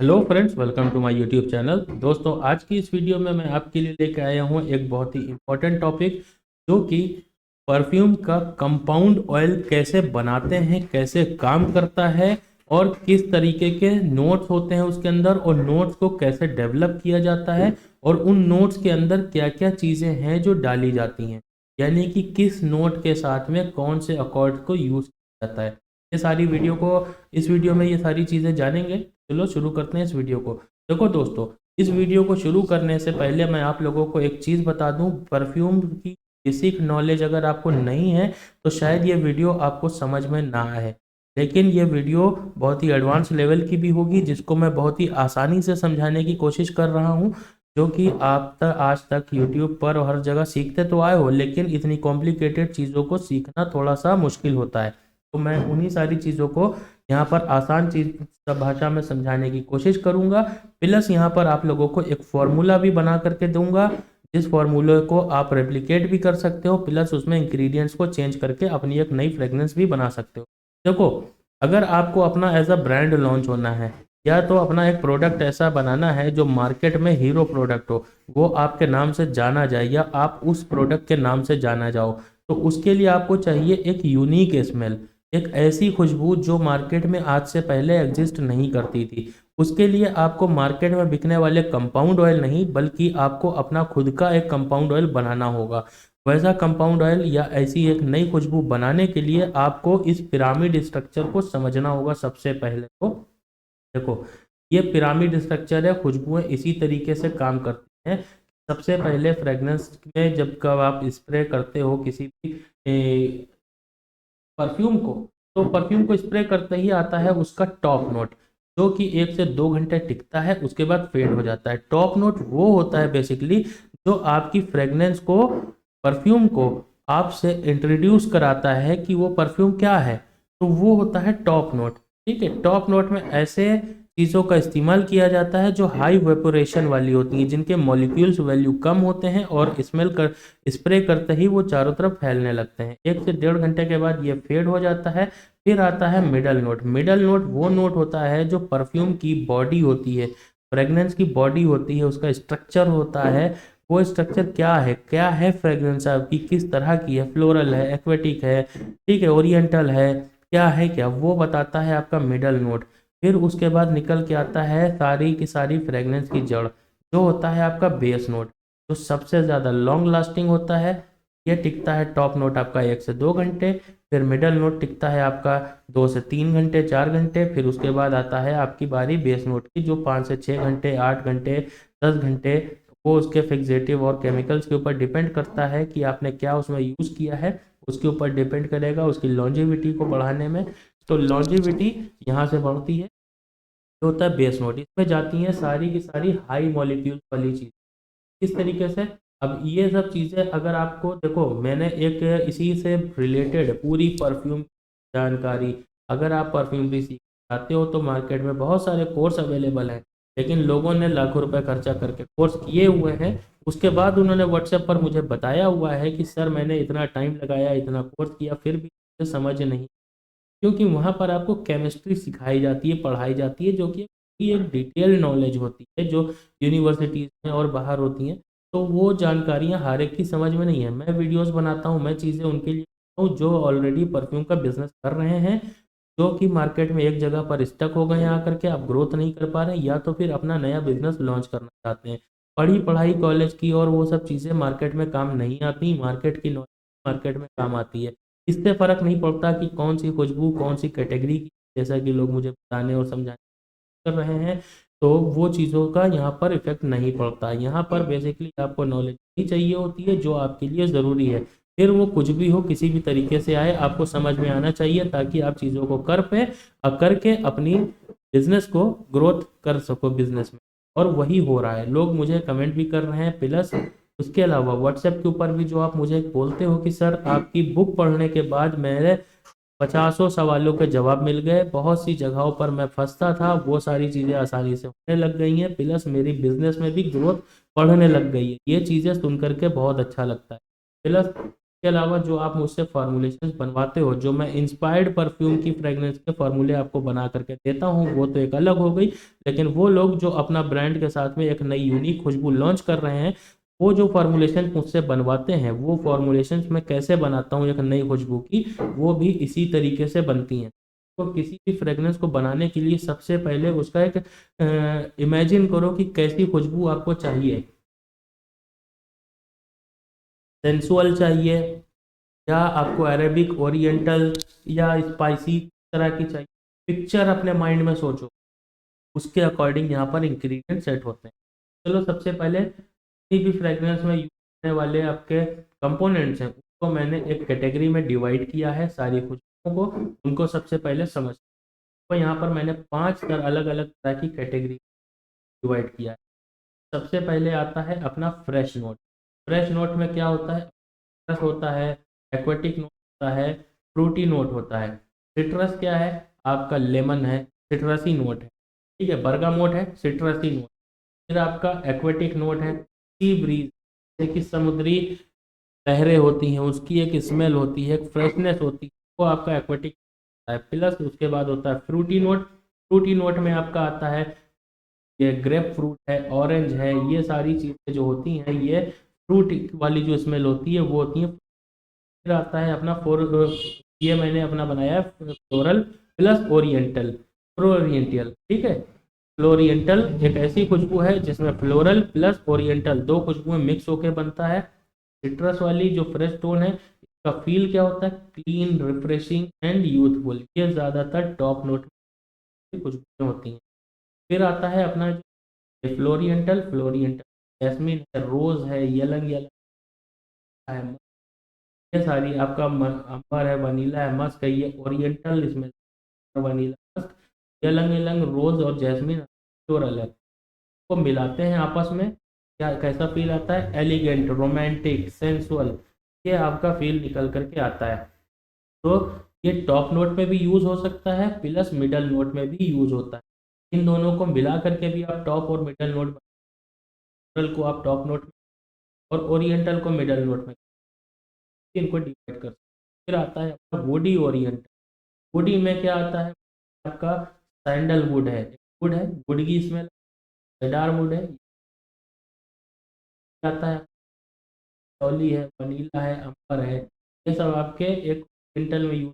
Hello friends, welcome to my YouTube channel. दोस्तों, आज की इस वीडियो में मैं आपके लिए लेके आया हूँ एक बहुत ही इम्पोर्टेंट टॉपिक, जो कि परफ्यूम का कंपाउंड ऑयल कैसे बनाते हैं, कैसे काम करता है और किस तरीके के नोट्स होते हैं उसके अंदर, और नोट्स को कैसे डेवलप किया जाता है और उन नोट्स के अंदर क्या क्या चीज़ें हैं जो डाली जाती हैं, यानी कि किस नोट के साथ में कौन से अकॉर्ड को यूज़ किया जाता है। ये सारी वीडियो को इस वीडियो में ये सारी चीज़ें जानेंगे। चलो शुरू करते हैं इस वीडियो को। देखो दोस्तों, इस वीडियो को शुरू करने से पहले मैं आप लोगों को एक चीज़ बता दूं। परफ्यूम की बेसिक नॉलेज अगर आपको नहीं है तो शायद ये वीडियो आपको समझ में ना आए, लेकिन ये वीडियो बहुत ही एडवांस लेवल की भी होगी, जिसको मैं बहुत ही आसानी से समझाने की कोशिश कर रहा हूँ। जो कि आप आज तक यूट्यूब पर और हर जगह सीखते तो आए हो, लेकिन इतनी कॉम्प्लिकेटेड चीज़ों को सीखना थोड़ा सा मुश्किल होता है। तो मैं उन्हीं सारी चीज़ों को यहाँ पर आसान चीज सब भाषा में समझाने की कोशिश करूंगा। प्लस यहाँ पर आप लोगों को एक फॉर्मूला भी बना करके दूंगा, जिस फॉर्मूले को आप रेप्लिकेट भी कर सकते हो, प्लस उसमें इंग्रेडिएंट्स को चेंज करके अपनी एक नई फ्रेग्रेंस भी बना सकते हो। देखो, अगर आपको अपना एज अ ब्रांड लॉन्च होना है, या तो अपना एक प्रोडक्ट ऐसा बनाना है जो मार्केट में हीरो प्रोडक्ट हो, वो आपके नाम से जाना जाए या आप उस प्रोडक्ट के नाम से जाना जाओ, तो उसके लिए आपको चाहिए एक यूनिक स्मेल, एक ऐसी खुशबू जो मार्केट में आज से पहले एग्जिस्ट नहीं करती थी। उसके लिए आपको मार्केट में बिकने वाले कंपाउंड ऑयल नहीं, बल्कि आपको अपना खुद का एक कंपाउंड ऑयल बनाना होगा। वैसा कंपाउंड ऑयल या ऐसी एक नई खुशबू बनाने के लिए आपको इस पिरामिड स्ट्रक्चर को समझना होगा। सबसे पहले तो देखो, ये पिरामिड स्ट्रक्चर है, खुशबुएं इसी तरीके से काम करती हैं। सबसे पहले फ्रेग्रेंस में जब कब आप स्प्रे करते हो किसी भी परफ्यूम को, तो परफ्यूम को स्प्रे करते ही आता है उसका टॉप नोट, जो कि 1 से 2 घंटे टिकता है, उसके बाद फेड हो जाता है। टॉप नोट वो होता है बेसिकली जो आपकी फ्रेग्रेंस को, परफ्यूम को आपसे इंट्रोड्यूस कराता है कि वो परफ्यूम क्या है। तो वो होता है टॉप नोट। ठीक है, टॉप नोट में ऐसे चीज़ों का इस्तेमाल किया जाता है जो हाई वेपोरेशन वाली होती हैं, जिनके मॉलिक्यूल्स वैल्यू कम होते हैं और स्मेल कर स्प्रे करते ही वो चारों तरफ फैलने लगते हैं। 1 से 1.5 घंटे के बाद ये फेड हो जाता है। फिर आता है मिडल नोट। मिडल नोट वो नोट होता है जो परफ्यूम की बॉडी होती है, फ्रेग्रेंस की बॉडी होती है, उसका स्ट्रक्चर होता है। वो स्ट्रक्चर क्या है फ्रेग्रेंस आपकी किस तरह की है, फ्लोरल है, एक्वेटिक है, ठीक है, ओरिएंटल है, क्या वो बताता है आपका मिडल नोट। फिर उसके बाद निकल के आता है सारी की सारी फ्रेग्रेंस की जड़, जो होता है आपका बेस नोट, जो सबसे ज़्यादा लॉन्ग लास्टिंग होता है। ये टिकता है टॉप नोट आपका 1 से 2 घंटे। फिर मिडल नोट टिकता है आपका 2 से 3 घंटे, 4 घंटे। फिर उसके बाद आता है आपकी बारी बेस नोट की, जो 5 से 6 घंटे, 8 घंटे, 10 घंटे। वो उसके फिक्सेटिव और केमिकल्स के ऊपर डिपेंड करता है कि आपने क्या उसमें यूज़ किया है, उसके ऊपर डिपेंड करेगा उसकी लॉन्जिविटी को बढ़ाने में। तो लॉन्जिविटी यहाँ से बढ़ती है, जो होता है बेस नोट। इसमें जाती हैं सारी की सारी हाई मॉलिक्यूल्स वाली चीज़। किस तरीके से, अब ये सब चीज़ें अगर आपको, देखो मैंने एक इसी से रिलेटेड पूरी परफ्यूम जानकारी, अगर आप परफ्यूमरी सीखना चाहते हो तो मार्केट में बहुत सारे कोर्स अवेलेबल हैं, लेकिन लोगों ने लाखों रुपए खर्चा करके कोर्स किए हुए हैं। उसके बाद उन्होंने व्हाट्सएप पर मुझे बताया हुआ है कि सर मैंने इतना टाइम लगाया, इतना कोर्स किया, फिर भी मुझे समझ नहीं। क्योंकि वहाँ पर आपको केमिस्ट्री सिखाई जाती है, पढ़ाई जाती है, जो कि एक डिटेल नॉलेज होती है, जो यूनिवर्सिटीज़ में और बाहर होती हैं। तो वो जानकारियाँ हर एक की समझ में नहीं है। मैं वीडियोस बनाता हूँ, मैं चीज़ें उनके लिए बनाता हूँ जो ऑलरेडी परफ्यूम का बिजनेस कर रहे हैं, जो कि मार्केट में एक जगह पर स्टक हो गए हैं आकर के, आप ग्रोथ नहीं कर पा रहे हैं, या तो फिर अपना नया बिजनेस लॉन्च करना चाहते हैं। पढ़ी पढ़ाई कॉलेज की और वो सब चीज़ें मार्केट में काम नहीं आती, मार्केट की नॉलेज मार्केट में काम आती है। इससे फ़र्क नहीं पड़ता कि कौन सी खुशबू कौन सी कैटेगरी की, जैसा कि लोग मुझे बताने और समझाने कर रहे हैं, तो वो चीज़ों का यहाँ पर इफेक्ट नहीं पड़ता। यहाँ पर बेसिकली आपको नॉलेज ही चाहिए होती है जो आपके लिए ज़रूरी है। फिर वो कुछ भी हो, किसी भी तरीके से आए, आपको समझ में आना चाहिए, ताकि आप चीज़ों को कर पे और करके अपनी बिजनेस को ग्रोथ कर सको बिजनेस में। और वही हो रहा है, लोग मुझे कमेंट भी कर रहे हैं। प्लस उसके अलावा व्हाट्सएप के ऊपर भी जो आप मुझे बोलते हो कि सर आपकी बुक पढ़ने के बाद मेरे पचासों सवालों के जवाब मिल गए, बहुत सी जगहों पर मैं फंसता था, वो सारी चीज़ें आसानी से होने लग गई हैं, प्लस मेरी बिजनेस में भी ग्रोथ बढ़ने लग गई है। ये चीज़ें सुन करके बहुत अच्छा लगता है। प्लस इसके अलावा जो आप मुझसे फार्मूलेशन बनवाते हो, जो मैं इंस्पायर्ड परफ्यूम की फ्रेगनेंस के फार्मूले आपको बना करके देता हूँ, वो तो एक अलग हो गई। लेकिन वो लोग जो अपना ब्रांड के साथ में एक नई यूनिक खुशबू लॉन्च कर रहे हैं, वो जो फार्मूलेशन मुझसे बनवाते हैं, वो फार्मूलेशन मैं कैसे बनाता हूँ एक नई खुशबू की, वो भी इसी तरीके से बनती हैं। तो किसी भी फ्रेगनेंस को बनाने के लिए सबसे पहले उसका एक इमेजिन करो कि कैसी खुशबू आपको चाहिए। सेंसुअल चाहिए, या आपको अरेबिक, ओरिएंटल या स्पाइसी तरह की चाहिए। पिक्चर अपने माइंड में सोचो, उसके अकॉर्डिंग यहाँ पर इंग्रेडिएंट सेट होते हैं। चलो सबसे पहले किसी भी फ्रेग्रेंस में यूज होने वाले आपके कंपोनेंट्स हैं, उसको मैंने एक कैटेगरी में डिवाइड किया है सारी खुशबुओं को। उनको सबसे पहले समझ, तो यहाँ पर मैंने 5 अलग अलग तरह की कैटेगरी डिवाइड किया है। सबसे पहले आता है अपना फ्रेश नोट। फ्रेश नोट में क्या होता है? सिट्रस होता है, एक्वेटिक नोट होता है, फ्रूटी नोट होता है। सिट्रस क्या है? आपका लेमन है, सिट्रसी नोट है। ठीक है, बर्गामोट है, सिट्रसी नोट। फिर आपका एक्वेटिक नोट है, सी ब्रीज, जैसे कि समुद्री लहरें होती हैं, उसकी एक स्मेल होती है, एक फ्रेशनेस होती है, वो आपका एक्वेटिक है। प्लस उसके बाद होता है फ्रूटी नोट। फ्रूटी नोट में आपका आता है ये ग्रेप फ्रूट है, ऑरेंज है, ये सारी चीज़ें जो होती हैं, ये फ्रूट वाली जो स्मेल होती है वो होती है। फिर आता है अपना ये मैंने अपना बनाया है फ्लोरल प्लस ओरिएंटल, फ्लोरिएंटल। ठीक है, फ्लोरिएंटल एक ऐसी खुशबू है जिसमें फ्लोरल प्लस ओरिएंटल दो खुशबुएं मिक्स होकर बनता है। सिट्रस वाली जो फ्रेश टोन है, इसका फील क्या होता है? Clean, refreshing and youthful. ये ज़्यादातर टॉप नोट की खुशबुएं होती हैं। फिर आता है अपना फ्लोरिएंटल। फ्लोरिएंटल जैस्मिन है, रोज है, यलंग यलंग है, ये सारी आपका अंबर है, वनीला है, मस्क है, ये ओरिएंटल इसमें वनीला, मस्क, यलंग यलंग, रोज और जैस्मिन फ्लोरल है। को मिलाते हैं आपस में, क्या कैसा फील आता है? एलिगेंट, रोमांटिक, सेंसुअल, ये आपका फील निकल करके आता है। तो ये टॉप नोट में भी यूज हो सकता है, प्लस मिडल नोट में भी यूज होता है। इन दोनों को मिला करके भी आप टॉप और मिडल नोट, को आप टॉप नोट में और ओरिएंटल को मिडल नोट में, इनको डिवाइड कर सकते हैं। फिर आता है आपका वुडी ओरिएंटल। वुडी में क्या आता है? आपका सैंडलवुड है, वुड है, वुड की स्मेल, सेडार वुड है, आता है टॉली है, वनीला है, अंबर है, ये सब आपके एक ओरिएंटल में यूज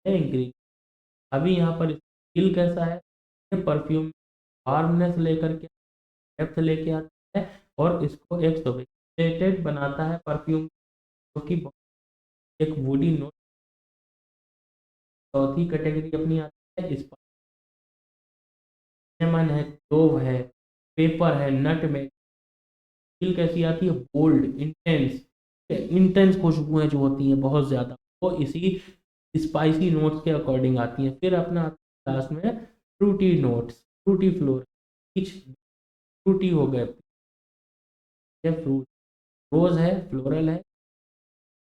है इंग्रेडिएंट। अभी यहाँ पर स्किल कैसा है? ये परफ्यूम वार्मनेस लेकर के, डेप्थ लेके आता है, और इसको एक सोफिस्टिकेटेड बनाता है परफ्यूम, जो कि एक वुडी नोट। चौथी कैटेगरी अपनी आती है लेमन है, क्लोव है, पेपर है, नट में। फील कैसी आती है? Bold, intense. इंटेंस खुशबुएं जो होती हैं बहुत ज़्यादा, वो इसी स्पाइसी नोट्स के अकॉर्डिंग आती हैं। फिर अपना लास्ट में fruity notes, fruity floral, peach, fruity हो गए, ये फ्रूट, रोज है, फ्लोरल है,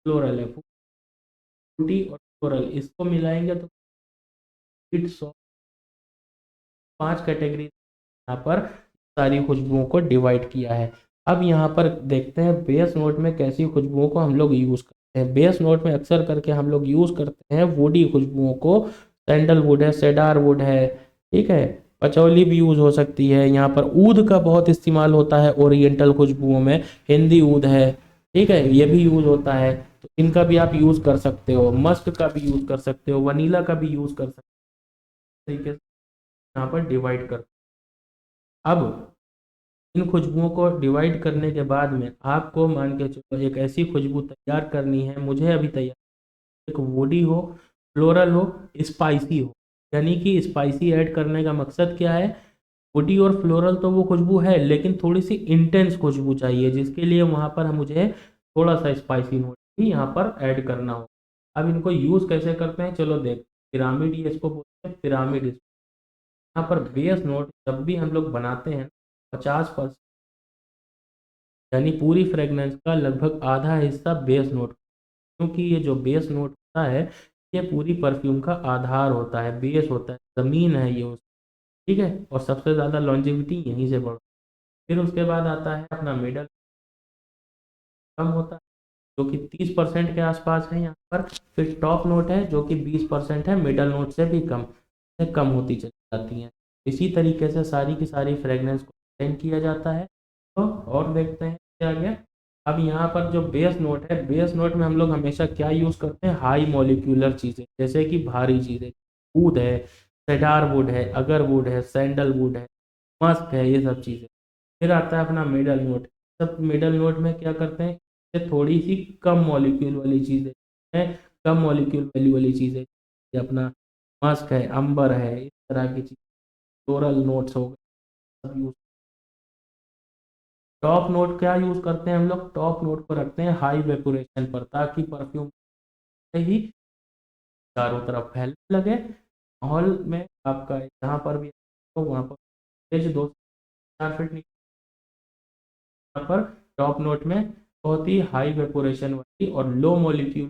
फ्लोरल है, फ्रूटी और फ्लोरल, इसको मिलाएंगे तो इट्स 5 कैटेगरी यहाँ पर सारी खुशबुओं को डिवाइड किया है। अब यहाँ पर देखते हैं बेस नोट में कैसी खुशबुओं को हम लोग यूज़ करते हैं। बेस नोट में अक्सर करके हम लोग यूज़ करते हैं वुडी खुशबुओं को। सैंडलवुड है, सेडार वुड है, ठीक है, पचौली भी यूज़ हो सकती है। यहाँ पर ऊद का बहुत इस्तेमाल होता है ओरिएंटल खुशबुओं में, हिंदी ऊद है, ठीक है, ये भी यूज़ होता है। तो इनका भी आप यूज़ कर सकते हो, मस्क का भी यूज़ कर सकते हो, वनीला का भी यूज़ कर सकते हो, तरीके से यहाँ पर डिवाइड कर। अब इन खुशबुओं को डिवाइड करने के बाद में आपको मान के चलो एक ऐसी खुशबू तैयार करनी है, मुझे अभी तैयार, एक वुडी हो, फ्लोरल हो, स्पाइसी हो। यानी कि स्पाइसी ऐड करने का मकसद क्या है? वुडी और फ्लोरल तो वो खुशबू है, लेकिन थोड़ी सी इंटेंस खुशबू चाहिए, जिसके लिए वहाँ पर मुझे थोड़ा सा स्पाइसी नोट भी यहाँ पर ऐड करना हो। अब इनको यूज़ कैसे करते हैं, चलो देख। पिरामिड, ये इसको बोलते हैं पिरामिड। यहाँ पर बेस नोट जब भी हम लोग बनाते हैं, 50%, यानी पूरी फ्रेगनेंस का लगभग आधा हिस्सा बेस नोट, क्योंकि ये जो बेस नोट होता है, ये पूरी परफ्यूम का आधार होता है, बेस होता है, ज़मीन है ये ठीक है, और सबसे ज़्यादा लॉन्जिविटी यहीं से बढ़। फिर उसके बाद आता है अपना मिडल, कम होता है, जो कि 30% के आसपास है यहाँ पर। फिर टॉप नोट है जो कि 20% है, मिडल नोट से भी कम होती चली जाती हैं। इसी तरीके से सारी की सारी फ्रेगनेंस को मेंटेन किया जाता है। तो और देखते हैं क्या गया। अब यहाँ पर जो बेस नोट है, बेस नोट में हम लोग हमेशा क्या यूज़ करते हैं, हाई मॉलिक्यूलर चीज़ें, जैसे कि भारी चीज़ें, वुड है, सेडार वुड है, अगर वुड है, सैंडल वुड है, मस्क है, ये सब चीज़ें। फिर आता है अपना मिडल नोट। सब मिडल नोट में क्या करते हैं, ये थोड़ी सी कम मॉलिक्यूल वाली चीज़ें हैं, कम मॉलिक्यूल वैल्यू वाली चीज़ें, ये अपना मस्क है, अंबर है, इस तरह की चीज़, फ्लोरल नोट्स हो गए, सब यूज। टॉप नोट क्या यूज करते हैं हम लोग, टॉप नोट को रखते हैं हाई वेपोरेशन पर, ताकि परफ्यूम से ही चारों तरफ फैलने लगे। माहौल में आपका जहाँ पर भी तो वहाँ पर तेज 2 से 4 फीट यहाँ पर टॉप नोट में बहुत ही हाई वेपोरेशन वाली और लो मॉलिक्यूल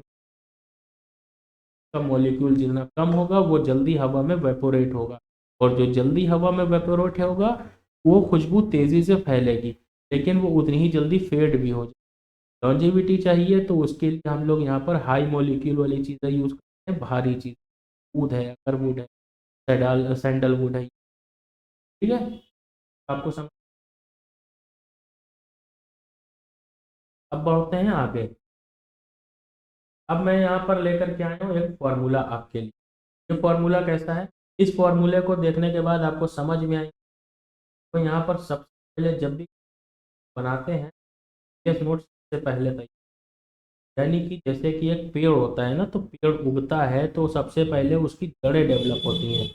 का मॉलिक्यूल जितना कम होगा वो जल्दी हवा में वेपोरेट होगा, और जो जल्दी हवा में वेपोरेट होगा वो खुशबू तेज़ी से फैलेगी, लेकिन वो उतनी ही जल्दी फेड भी हो जाए। लॉन्जेविटी चाहिए तो उसके लिए हम लोग यहाँ पर हाई मॉलिक्यूल वाली चीज़ें यूज़ करते हैं, भारी चीज़, वुड है, अकरवुड है, सैंडलवुड है। ठीक है, आपको समझ। अब बढ़ते हैं आगे। अब मैं यहाँ पर लेकर के आया हूँ एक फॉर्मूला आपके लिए। ये फॉर्मूला कैसा है, इस फॉर्मूले को देखने के बाद आपको समझ में आएगी। तो यहाँ पर सबसे पहले जब भी बनाते हैं केस नोट से पहले तक, यानी कि जैसे कि एक पेड़ होता है ना, तो पेड़ उगता है तो सबसे पहले उसकी जड़ें डेवलप होती हैं।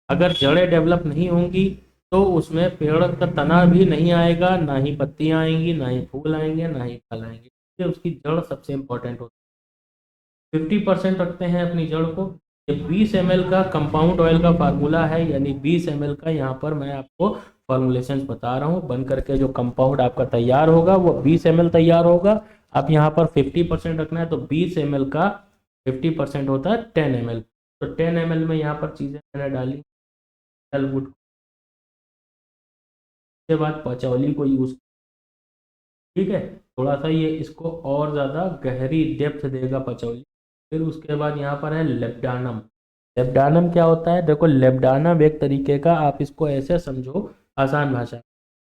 अगर जड़ें डेवलप नहीं होंगी तो उसमें पेड़ का तना भी नहीं आएगा, ना ही पत्तियाँ आएंगी, ना ही फूल आएंगे, ना ही फल आएंगे। इसलिए उसकी जड़ सबसे इम्पोर्टेंट होती है। 50% रखते हैं अपनी जड़ को। ये 20 ml का कंपाउंड ऑयल का फार्मूला है, यानी 20 ml का यहाँ पर मैं आपको फॉर्मुलेशन बता रहा हूँ। बन करके जो कंपाउंड आपका तैयार होगा वो 20 ml तैयार होगा। आप यहाँ पर 50% रखना है तो 20 ml का 50% होता है 10 ml। तो 10 ml में यहाँ पर चीज़ें मैंने डाली, सैंडलवुड के बाद पचौली को यूज़, ठीक है, थोड़ा सा ये इसको और ज़्यादा गहरी डेप्थ देगा पचौली। फिर उसके बाद यहाँ पर है लेब्डानम। लेब्डानम क्या होता है, देखो लेब्डानम एक तरीके का, आप इसको ऐसे समझो आसान भाषा,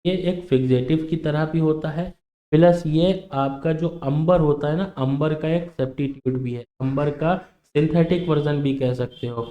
ये एक फिक्सेटिव की तरह भी होता है, प्लस ये आपका जो अंबर होता है ना, अंबर का एक सब्स्टिट्यूट भी है, अंबर का सिंथेटिक वर्जन भी कह सकते हो।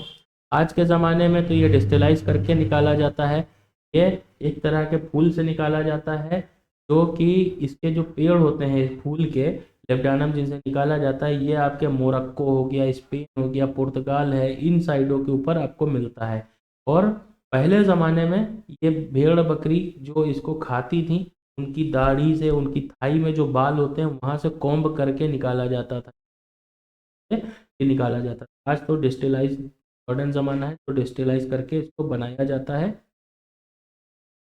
आज के ज़माने में तो ये डिस्टिलाइज करके निकाला जाता है, ये एक तरह के फूल से निकाला जाता है, जो कि इसके जो पेड़ होते हैं फूल के, लेब्डानम जिनसे निकाला जाता है, ये आपके मोरक्को हो गया, स्पेन हो गया, पुर्तगाल है, इन साइडों के ऊपर आपको मिलता है। और पहले ज़माने में ये भेड़ बकरी जो इसको खाती थी, उनकी दाढ़ी से, उनकी थाई में जो बाल होते हैं वहाँ से कॉम्ब करके निकाला जाता था, ये निकाला जाता था। आज तो डिस्टिलाइज मॉडर्न ज़माना है तो डिस्टिलाइज करके इसको बनाया जाता है।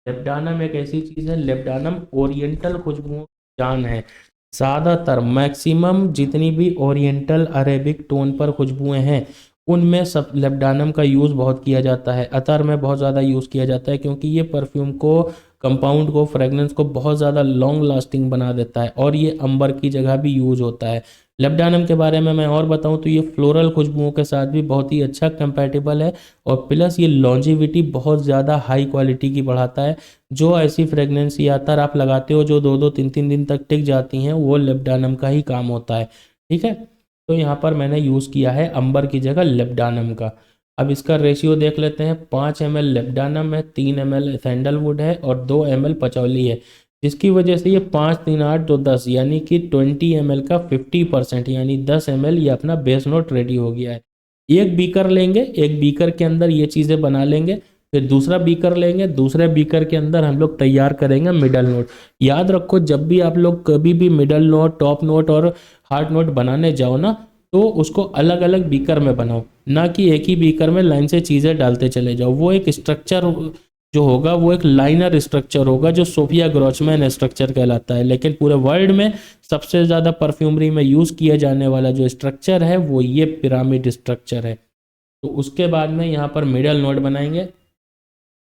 लेब्डानम एक ऐसी चीज़ है, लेब्डानम ओरिएंटल खुशबुओं की जान है। ज़्यादातर मैक्सिमम जितनी भी ओरिएंटल अरेबिक टोन पर खुशबुएं हैं उनमें सब लेब्डानम का यूज़ बहुत किया जाता है। अतर में बहुत ज़्यादा यूज़ किया जाता है, क्योंकि ये परफ्यूम को, कंपाउंड को, फ्रेगनेंस को बहुत ज़्यादा लॉन्ग लास्टिंग बना देता है, और ये अंबर की जगह भी यूज़ होता है। लेब्डानम के बारे में मैं और बताऊं तो ये फ्लोरल खुशबुओं के साथ भी बहुत ही अच्छा कंपैटिबल है, और प्लस ये लॉन्जिविटी बहुत ज़्यादा हाई क्वालिटी की बढ़ाता है। जो ऐसी फ्रेगनेंस या अतर आप लगाते हो जो 2-2 3-3 दिन तक टिक जाती हैं, वो लेब्डानम का ही काम होता है। ठीक है, तो यहाँ पर मैंने यूज़ किया है अंबर की जगह लेब्डानम का। अब इसका रेशियो देख लेते हैं। 5 ml लेब्डानम है, 3 ml सैंडलवुड है, और 2 ml पचौली है, जिसकी वजह से ये 5 3 8 2 10 यानी कि 20 ml का 50% यानी 10 ml ये अपना बेस नोट रेडी हो गया है। एक बीकर लेंगे, एक बीकर के अंदर ये चीज़ें बना लेंगे, फिर दूसरा बीकर लेंगे, दूसरे बीकर के अंदर हम लोग तैयार करेंगे मिडल नोट। याद रखो, जब भी आप लोग कभी भी मिडल नोट, टॉप नोट और हार्ट नोट बनाने जाओ ना, तो उसको अलग अलग बीकर में बनाओ, ना कि एक ही बीकर में लाइन से चीज़ें डालते चले जाओ। वो एक स्ट्रक्चर जो होगा वो एक लाइनर स्ट्रक्चर होगा, जो सोफिया ग्रॉचमैन स्ट्रक्चर कहलाता है। लेकिन पूरे वर्ल्ड में सबसे ज़्यादा परफ्यूमरी में यूज़ किया जाने वाला जो स्ट्रक्चर है वो ये पिरामिड स्ट्रक्चर है। तो उसके बाद में यहाँ पर मिडल नोट बनाएंगे।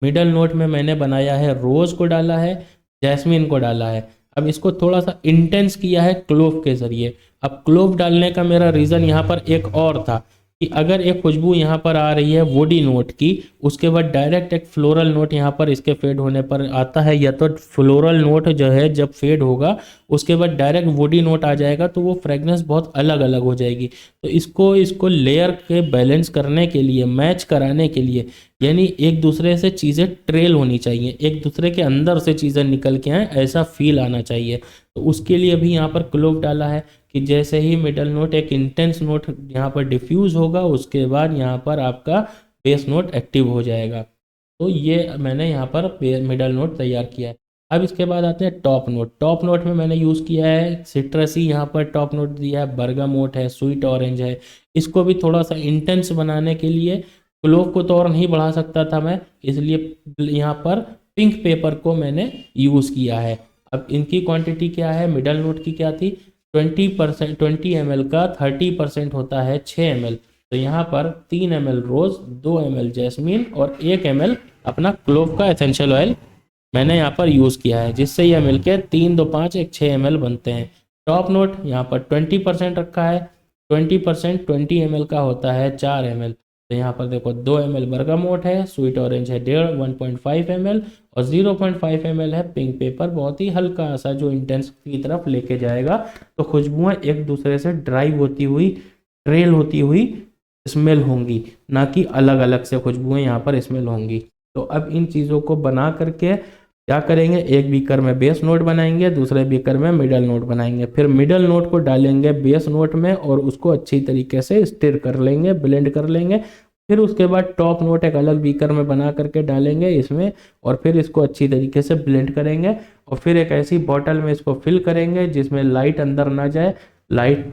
मिडल नोट में मैंने बनाया है, रोज़ को डाला है, जैस्मिन को डाला है। अब इसको थोड़ा सा इंटेंस किया है क्लोव के ज़रिए। अब क्लोव डालने का मेरा रीज़न यहाँ पर एक और था कि अगर एक खुशबू यहाँ पर आ रही है वुडी नोट की, उसके बाद डायरेक्ट एक फ्लोरल नोट यहाँ पर इसके फेड होने पर आता है, या तो फ्लोरल नोट जो है जब फेड होगा उसके बाद डायरेक्ट वुडी नोट आ जाएगा, तो वो फ्रेगनेंस बहुत अलग अलग हो जाएगी। तो इसको लेयर के बैलेंस करने के लिए, मैच कराने के लिए, यानी एक दूसरे से चीज़ें ट्रेल होनी चाहिए, एक दूसरे के अंदर से चीज़ें निकल के आए, ऐसा फील आना चाहिए। तो उसके लिए भी यहाँ पर क्लोव डाला है कि जैसे ही मिडल नोट एक इंटेंस नोट यहाँ पर डिफ्यूज़ होगा, उसके बाद यहाँ पर आपका बेस नोट एक्टिव हो जाएगा। तो ये मैंने यहाँ पर मिडल नोट तैयार किया है। अब इसके बाद आते हैं टॉप नोट। टॉप नोट में मैंने यूज़ किया है सिट्रसी, यहाँ पर टॉप नोट दिया है, बर्गामोट है, स्वीट ऑरेंज है। इसको भी थोड़ा सा इंटेंस बनाने के लिए क्लोव को तो और नहीं बढ़ा सकता था मैं, इसलिए यहाँ पर पिंक पेपर को मैंने यूज़ किया है। अब इनकी क्वांटिटी क्या है, मिडल नोट की क्या थी, 20% 20 ml का 30% होता है 6 ml। तो यहाँ पर 3 ml रोज़, 2 ml जैस्मीन और 1 ml अपना क्लोव का एसेंशियल ऑयल मैंने यहाँ पर यूज़ किया है, जिससे यह मिलके 3 2 5 एक 6 ml बनते हैं। टॉप नोट यहाँ पर 20% रखा है, 20% 20 ml का होता है 4 ml। तो यहाँ पर देखो 2 ml बर्गामोट है, स्वीट ऑरेंज है 1.5 ml और 0.5 ml है पिंक पेपर, बहुत ही हल्का सा जो इंटेंस की तरफ लेके जाएगा। तो खुशबुएं एक दूसरे से ड्राइव होती हुई, ट्रेल होती हुई स्मेल होंगी, ना कि अलग अलग से खुशबुएं यहाँ पर स्मेल होंगी। तो अब इन चीज़ों को बना करके क्या करेंगे, एक बीकर में बेस नोट बनाएंगे, दूसरे बीकर में मिडल नोट बनाएंगे, फिर मिडल नोट को डालेंगे बेस नोट में और उसको अच्छी तरीके से स्टिर कर लेंगे, ब्लेंड कर लेंगे। फिर उसके बाद टॉप नोट एक अलग बीकर में बना करके डालेंगे इसमें, और फिर इसको अच्छी तरीके से ब्लेंड करेंगे, और फिर एक ऐसी बॉटल में इसको फिल करेंगे जिसमें लाइट अंदर ना जाए, लाइट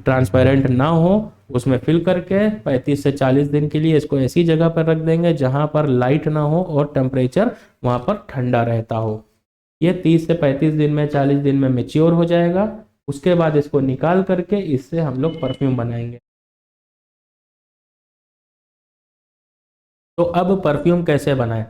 ट्रांसपेरेंट ना हो, उसमें फिल करके 35 से 40 दिन के लिए इसको ऐसी जगह पर रख देंगे जहां पर लाइट ना हो और टेम्परेचर वहां पर ठंडा रहता हो। ये 30 से 35 दिन में, 40 दिन में मेच्योर हो जाएगा। उसके बाद इसको निकाल करके इससे हम लोग परफ्यूम बनाएंगे। तो अब परफ्यूम कैसे बनाएं,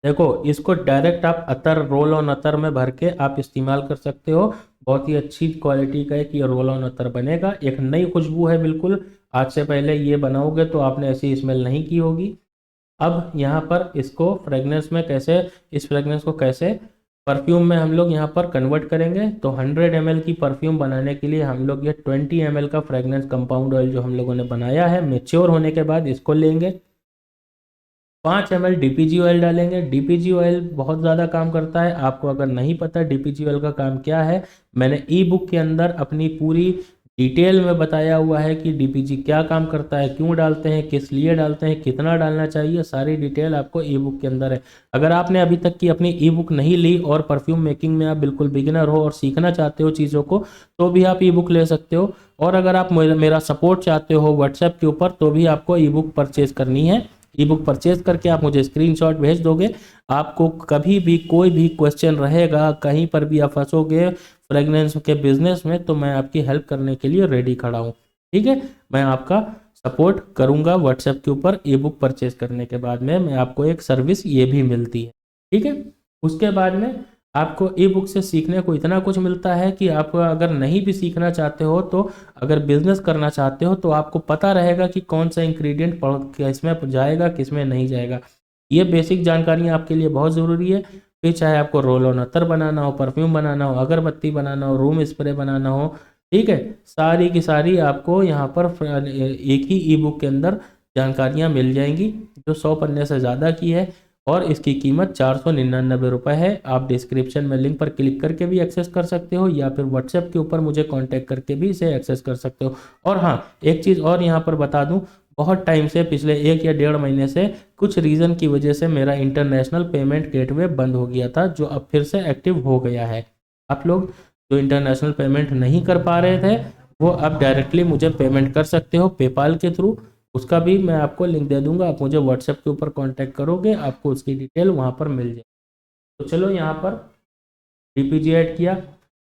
देखो इसको डायरेक्ट आप अतर, रोल ऑन अतर में भर के आप इस्तेमाल कर सकते हो। बहुत ही अच्छी क्वालिटी का है कि रोल ऑन अतर बनेगा, एक नई खुशबू है बिल्कुल। आज से पहले ये बनाओगे तो आपने ऐसी स्मेल नहीं की होगी। अब यहाँ पर इसको फ्रेगनेंस में कैसे, इस फ्रेगनेंस को कैसे परफ्यूम में हम लोग यहाँ पर कन्वर्ट करेंगे। तो 100 ml की परफ्यूम बनाने के लिए हम लोग ये 20 ml का फ्रेगनेंस कंपाउंड ऑयल जो हम लोगों ने बनाया है, मेच्योर होने के बाद इसको लेंगे। 5 ml डीपीजी ऑयल डालेंगे। डीपीजी ऑयल बहुत ज़्यादा काम करता है, आपको अगर नहीं पता डीपीजी ऑयल का काम क्या है, मैंने ई बुक के अंदर अपनी पूरी डिटेल में बताया हुआ है कि डीपीजी क्या काम करता है, क्यों डालते हैं, किस लिए डालते हैं, कितना डालना चाहिए, सारी डिटेल आपको ई बुक के अंदर है। अगर आपने अभी तक की अपनी ई बुक नहीं ली और परफ्यूम मेकिंग में आप बिल्कुल बिगिनर हो और सीखना चाहते हो चीज़ों को, तो भी आप ई बुक ले सकते हो। और अगर आप मेरा सपोर्ट चाहते हो व्हाट्सएप के ऊपर, तो भी आपको ई बुक परचेज करनी है। ई बुक परचेज करके आप मुझे स्क्रीनशॉट भेज दोगे। आपको कभी भी कोई भी क्वेश्चन रहेगा, कहीं पर भी आप फंसोगे फ्रेगनेंस के बिजनेस में, तो मैं आपकी हेल्प करने के लिए रेडी खड़ा हूँ। ठीक है, मैं आपका सपोर्ट करूँगा व्हाट्सएप के ऊपर। ई बुक परचेज करने के बाद में मैं आपको एक सर्विस ये भी मिलती है। ठीक है, उसके बाद में आपको ई बुक से सीखने को इतना कुछ मिलता है कि आप अगर नहीं भी सीखना चाहते हो, तो अगर बिजनेस करना चाहते हो, तो आपको पता रहेगा कि कौन सा इंग्रेडिएंट किसमें जाएगा, किसमें नहीं जाएगा। ये बेसिक जानकारियाँ आपके लिए बहुत ज़रूरी है। फिर चाहे आपको रोल ऑन अतर बनाना हो, परफ्यूम बनाना हो, अगरबत्ती बनाना हो, रूम स्प्रे बनाना हो, ठीक है, सारी की सारी आपको यहाँ पर एक ही ई बुक के अंदर जानकारियाँ मिल जाएंगी, जो 100 पन्ने से ज़्यादा की है, और इसकी कीमत 499 रुपये है। आप डिस्क्रिप्शन में लिंक पर क्लिक करके भी एक्सेस कर सकते हो, या फिर व्हाट्सएप के ऊपर मुझे कांटेक्ट करके भी इसे एक्सेस कर सकते हो। और हाँ, एक चीज़ और यहाँ पर बता दूँ, बहुत टाइम से, पिछले 1 या 1.5 महीने से कुछ रीज़न की वजह से मेरा इंटरनेशनल पेमेंट गेटवे बंद हो गया था, जो अब फिर से एक्टिव हो गया है। आप लोग जो इंटरनेशनल पेमेंट नहीं कर पा रहे थे, वो अब डायरेक्टली मुझे पेमेंट कर सकते हो पेपाल के थ्रू। उसका भी मैं आपको लिंक दे दूंगा, आप मुझे व्हाट्सएप के ऊपर कांटेक्ट करोगे, आपको उसकी डिटेल वहाँ पर मिल जाए। तो चलो यहाँ पर डीपीजी ऐड किया।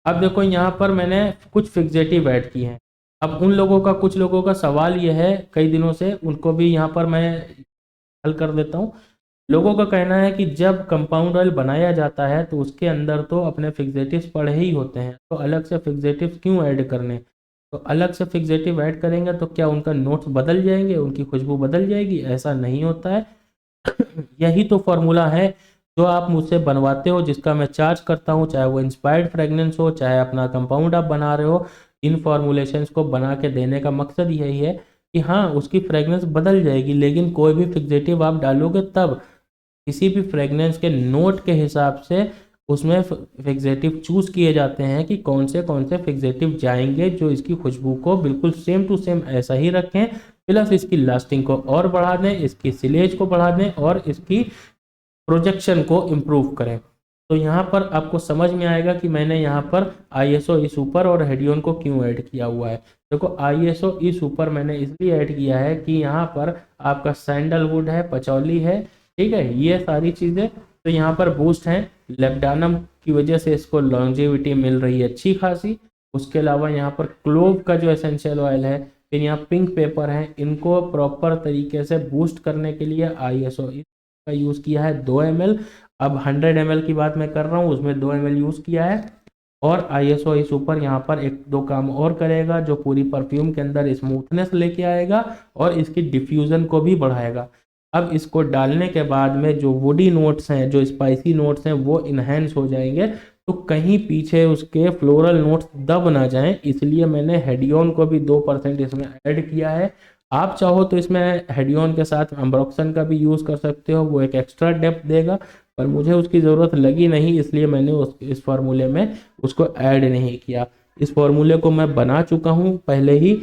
अब देखो यहाँ पर मैंने कुछ फिक्सेटिव ऐड किए हैं। अब उन लोगों का, कुछ लोगों का सवाल ये है कई दिनों से, उनको भी यहाँ पर मैं हल कर देता हूँ। लोगों का कहना है कि जब कंपाउंड ऑयल बनाया जाता है तो उसके अंदर तो अपने फिक्सेटिव्स पड़े ही होते हैं, तो अलग से फिक्सेटिव्स क्यों ऐड करने। तो अलग से फिक्सेटिव ऐड करेंगे तो क्या उनका नोट्स बदल जाएंगे, उनकी खुशबू बदल जाएगी? ऐसा नहीं होता है। यही तो फॉर्मूला है जो आप मुझसे बनवाते हो, जिसका मैं चार्ज करता हूँ, चाहे वो इंस्पायर्ड फ्रेगनेंस हो, चाहे अपना कंपाउंड आप बना रहे हो। इन फॉर्मुलेशंस को बना के देने का मकसद यही है कि हाँ उसकी फ्रेगनेंस बदल जाएगी, लेकिन कोई भी फिक्सेटिव आप डालोगे तब किसी भी फ्रेगनेंस के नोट के हिसाब से उसमें फिक्सेटिव चूज किए जाते हैं कि कौन से फिक्सेटिव जाएंगे जो इसकी खुशबू को बिल्कुल सेम टू सेम ऐसा ही रखें, प्लस इसकी लास्टिंग को और बढ़ा दें, इसकी सिलेज को बढ़ा दें और इसकी प्रोजेक्शन को इम्प्रूव करें। तो यहाँ पर आपको समझ में आएगा कि मैंने यहाँ पर ISO ई सुपर और हेडियोन को क्यों ऐड किया हुआ है। देखो ISO ई सुपर मैंने इसलिए ऐड किया है कि यहाँ पर आपका सैंडलवुड है, पचौली है, ठीक है, ये सारी चीज़ें तो यहाँ पर बूस्ट हैं। लेब्डानम की वजह से इसको लॉन्जेविटी मिल रही है अच्छी खासी। उसके अलावा यहाँ पर क्लोव का जो एसेंशियल ऑयल है, फिर यहाँ पिंक पेपर है, इनको प्रॉपर तरीके से बूस्ट करने के लिए ISO का यूज़ किया है 2 ml। अब 100 ml की बात मैं कर रहा हूँ, उसमें 2 ml यूज़ किया है। और ISO ई सुपर यहाँ पर एक दो काम और करेगा जो पूरी परफ्यूम के अंदर स्मूथनेस लेके आएगा और इसकी डिफ्यूज़न को भी बढ़ाएगा। अब इसको डालने के बाद में जो वुडी नोट्स हैं, जो स्पाइसी नोट्स हैं, वो इन्हेंस हो जाएंगे। तो कहीं पीछे उसके फ्लोरल नोट्स दब ना जाएं, इसलिए मैंने हेडियोन को भी 2% इसमें ऐड किया है। आप चाहो तो इसमें हेडियोन के साथ अम्ब्रोक्सन का भी यूज़ कर सकते हो, वो एक एक्स्ट्रा डेप्थ देगा, पर मुझे उसकी ज़रूरत लगी नहीं, इसलिए मैंने इस फार्मूले में उसको ऐड नहीं किया। इस फार्मूले को मैं बना चुका हूँ पहले ही,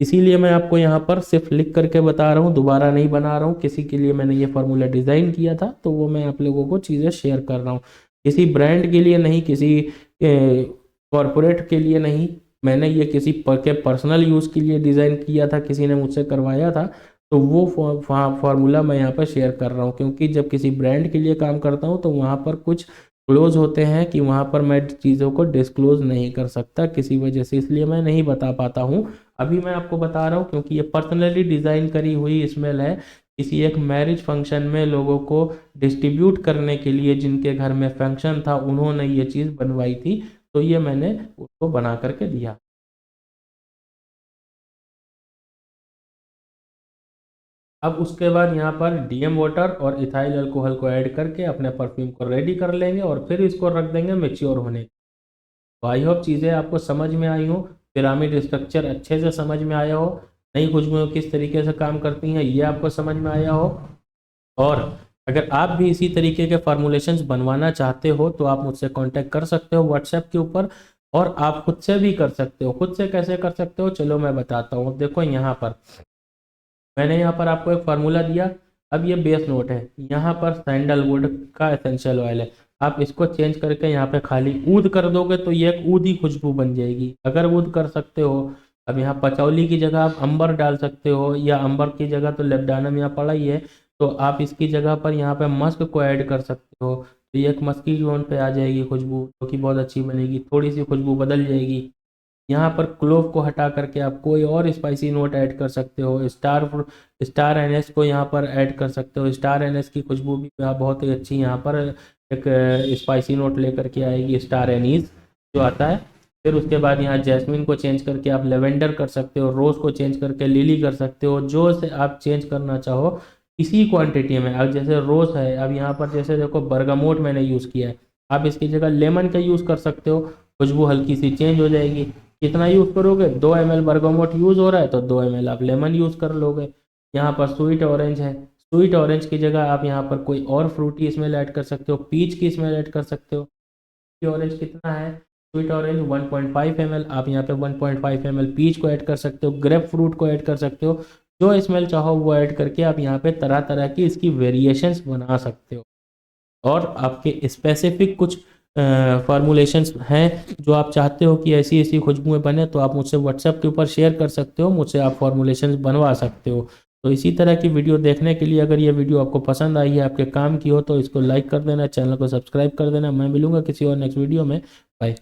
इसीलिए मैं आपको यहाँ पर सिर्फ लिख करके बता रहा हूँ, दोबारा नहीं बना रहा हूँ। किसी के लिए मैंने ये फार्मूला डिज़ाइन किया था तो वो मैं आप लोगों को चीज़ें शेयर कर रहा हूँ, किसी ब्रांड के लिए नहीं, किसी कॉरपोरेट के लिए नहीं। मैंने ये किसी के पर्सनल यूज़ के लिए डिज़ाइन किया था, किसी ने मुझसे करवाया था, तो वो फार्मूला मैं यहाँ पर शेयर कर रहा हूँ। क्योंकि जब किसी ब्रांड के लिए काम करता हूँ तो वहाँ पर कुछ क्लोज होते हैं कि वहाँ पर मैं चीज़ों को डिस्क्लोज नहीं कर सकता किसी वजह से, इसलिए मैं नहीं बता पाता हूँ। अभी मैं आपको बता रहा हूँ क्योंकि ये पर्सनली डिज़ाइन करी हुई स्मेल है। किसी एक मैरिज फंक्शन में लोगों को डिस्ट्रीब्यूट करने के लिए, जिनके घर में फंक्शन था, उन्होंने ये चीज़ बनवाई थी, तो ये मैंने उसको बना करके दिया। अब उसके बाद यहाँ पर DM वाटर और इथाइल अल्कोहल को ऐड करके अपने परफ्यूम को रेडी कर लेंगे और फिर इसको रख देंगे मेच्योर होने। तो आई होप चीज़ें आपको समझ में आई हो, पिरामिड स्ट्रक्चर अच्छे से समझ में आया हो, नई खुशबुएं किस तरीके से काम करती हैं ये आपको समझ में आया हो। और अगर आप भी इसी तरीके के फार्मूलेशंस बनवाना चाहते हो तो आप मुझसे कांटेक्ट कर सकते हो व्हाट्सएप के ऊपर, और आप खुद से भी कर सकते हो। खुद से कैसे कर सकते हो चलो मैं बताता हूँ। देखो यहाँ पर मैंने यहाँ पर आपको एक फार्मूला दिया। अब ये बेस नोट है, यहाँ पर सैंडलवुड का एसेंशियल ऑयल है, आप इसको चेंज करके यहाँ पे खाली ऊद कर दोगे तो ये एक ऊदी खुशबू बन जाएगी, अगर ऊद कर सकते हो। अब यहाँ पचौली की जगह आप अंबर डाल सकते हो, या अंबर की जगह तो लेब्डानम यहाँ पड़ा ही है, तो आप इसकी जगह पर यहाँ पे मस्क को ऐड कर सकते हो, तो ये एक मस्की जोन पे आ जाएगी खुशबू, जो कि बहुत अच्छी बनेगी, थोड़ी सी खुशबू बदल जाएगी। यहाँ पर क्लोव को हटा करके आप कोई और स्पाइसी नोट ऐड कर सकते हो, स्टार एनएस को यहाँ पर ऐड कर सकते हो। स्टार एनएस की खुशबू भी बहुत ही अच्छी यहाँ पर एक स्पाइसी नोट लेकर के आएगी, स्टार एनीस जो आता है। फिर उसके बाद यहाँ जैस्मिन को चेंज करके आप लेवेंडर कर सकते हो, रोज़ को चेंज करके लिली कर सकते हो, जो से आप चेंज करना चाहो इसी क्वांटिटी में। अब जैसे रोज़ है, अब यहाँ पर जैसे देखो बर्गामोट मैंने यूज़ किया है, आप इसकी जगह लेमन का यूज़ कर सकते हो, खुशबू हल्की सी चेंज हो जाएगी। कितना यूज़ करोगे, 2 ml बर्गामोट यूज़ हो रहा है तो 2 ml आप लेमन यूज़ कर लोगे। यहाँ पर स्वीट ऑरेंज है, स्वीट ऑरेंज की जगह आप यहाँ पर कोई और फ्रूटी स्मेल ऐड कर सकते हो, पीच की स्मेल ऐड कर सकते हो। ऑरेंज कितना है, स्वीट ऑरेंज 1.5 ml, आप यहाँ पे 1.5 ml पीच को ऐड कर सकते हो, ग्रेप फ्रूट को ऐड कर सकते हो, जो स्मेल चाहो वो ऐड करके आप यहाँ पे तरह तरह की इसकी वेरिएशंस बना सकते हो। और आपके स्पेसिफिक कुछ फार्मूलेशंस हैं जो आप चाहते हो कि ऐसी ऐसी खुशबुएं बने, तो आप मुझसे व्हाट्सएप के ऊपर शेयर कर सकते हो, मुझसे आप फार्मूलेशंस बनवा सकते हो। तो इसी तरह की वीडियो देखने के लिए अगर ये वीडियो आपको पसंद आई है, आपके काम की हो, तो इसको लाइक कर देना, चैनल को सब्सक्राइब कर देना। मैं मिलूंगा किसी और नेक्स्ट वीडियो में। बाय।